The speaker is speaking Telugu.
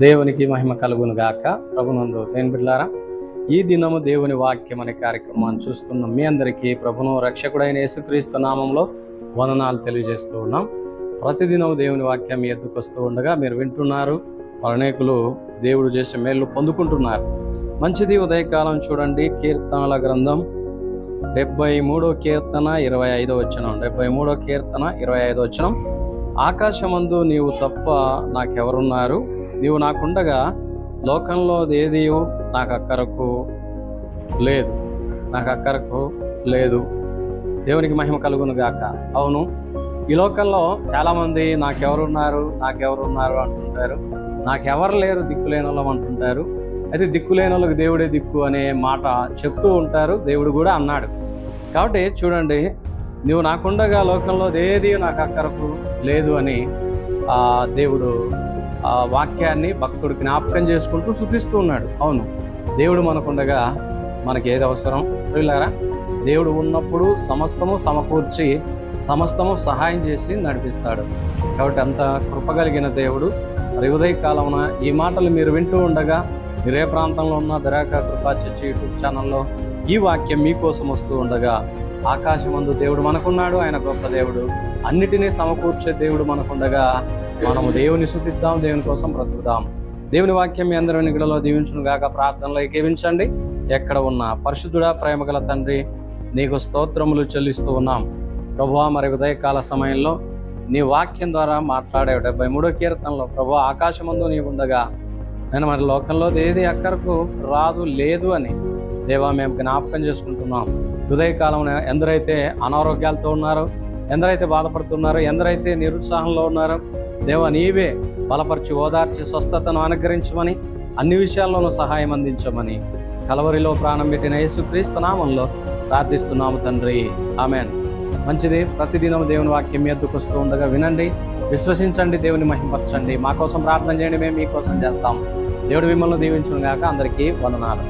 దేవునికి మహిమ కలుగును గాక. ప్రభునందు దేని బిడ్డలారా, ఈ దినము దేవుని వాక్యం అనే కార్యక్రమాన్ని చూస్తున్న మీ అందరికీ ప్రభును రక్షకుడైన యేసుక్రీస్తు నామంలో వందనాలు తెలియజేస్తూ ఉన్నాం. ప్రతిదినం దేవుని వాక్యం మీ ఎద్దుకు వస్తూ ఉండగా మీరు వింటున్నారు. అనేకులు దేవుడు చేసే మేలు పొందుకుంటున్నారు. మంచిది. ఉదయకాలం చూడండి, కీర్తనల గ్రంథం 73వ కీర్తన 25వ వచనం. 73వ కీర్తన 25వ వచనం. ఆకాశమందు నీవు తప్ప నాకెవరున్నారు? నీవు నాకుండగా లోకంలో ఏది నాకు అక్కరకు లేదు. దేవునికి మహిమ కలుగును గాక. అవును, ఈ లోకంలో చాలామంది నాకెవరున్నారు అంటుంటారు. నాకెవరు లేరు, దిక్కులేని వాళ్ళం అంటుంటారు. అయితే దిక్కులేని వాళ్ళకి దేవుడే దిక్కు అనే మాట చెప్తూ ఉంటారు. దేవుడు కూడా అన్నాడు. కాబట్టి చూడండి, నువ్వు నాకుండగా లోకంలో ఏది నాకు అక్కరకు లేదు అని దేవుడు వాక్యాన్ని భక్తుడు జ్ఞాపకం చేసుకుంటూ స్తుతిస్తూ ఉన్నాడు. అవును, దేవుడు మనకుండగా మనకి ఏది అవసరం? వీళ్ళారా, దేవుడు ఉన్నప్పుడు సమస్తము సమకూర్చి సమస్తము సహాయం చేసి నడిపిస్తాడు. కాబట్టి అంత కృపగలిగిన దేవుడు. మరి ఉదయకాలమున ఈ మాటలు మీరు వింటూ ఉండగా, మీరే ప్రాంతంలో ఉన్న బెరాక కృపా చర్చ్ యూట్యూబ్ ఛానల్లో ఈ వాక్యం మీకోసం వస్తూ ఉండగా, ఆకాశమందు దేవుడు మనకున్నాడు. ఆయన గొప్ప దేవుడు, అన్నిటినీ సమకూర్చే దేవుడు మనకుండగా మనము దేవుని స్తుతిద్దాం, దేవుని కోసం బ్రతుకుదాం. దేవుని వాక్యం మీ అందరి నిగడలో దీవించును గాక. ప్రార్థనలో ఏకీవించండి. ఎక్కడ ఉన్నా పరిశుద్ధుడా, ప్రేమగల తండ్రి, నీకు స్తోత్రములు చెల్లిస్తూ ఉన్నాం ప్రభువా. మరి ఉదయకాల సమయంలో నీ వాక్యం ద్వారా మాట్లాడావు. 73వ కీర్తనలో ప్రభువా, ఆకాశమందు నీవు ఉండగా నేను మరి లోకంలో ఏది అక్కరకు లేదు అని దేవా మేము జ్ఞాపకం చేసుకుంటున్నాం. ఉదయకాలం ఎందరైతే అనారోగ్యాలతో ఉన్నారో, ఎందరైతే బాధపడుతున్నారో, ఎందరైతే నిరుత్సాహంలో ఉన్నారో, దేవా నీవే బలపరిచి ఓదార్చి స్వస్థతను అనుగ్రహించమని, అన్ని విషయాల్లోనూ సహాయం అందించమని కలవరిలో ప్రాణం పెట్టిన యేసుక్రీస్తు నామంలో ప్రార్థిస్తున్నాము తండ్రి, ఆమెన్. మంచిది. ప్రతిదినం దేవుని వాక్యం మీ ఎద్దుకు వస్తూ ఉండగా వినండి, విశ్వసించండి, దేవుని మహిమపరచండి. మా కోసం ప్రార్థన చేయండి, మేము మీకోసం చేస్తాం. దేవుడు మిమ్మల్ని దీవించును గాక. అందరికీ వందనాలు.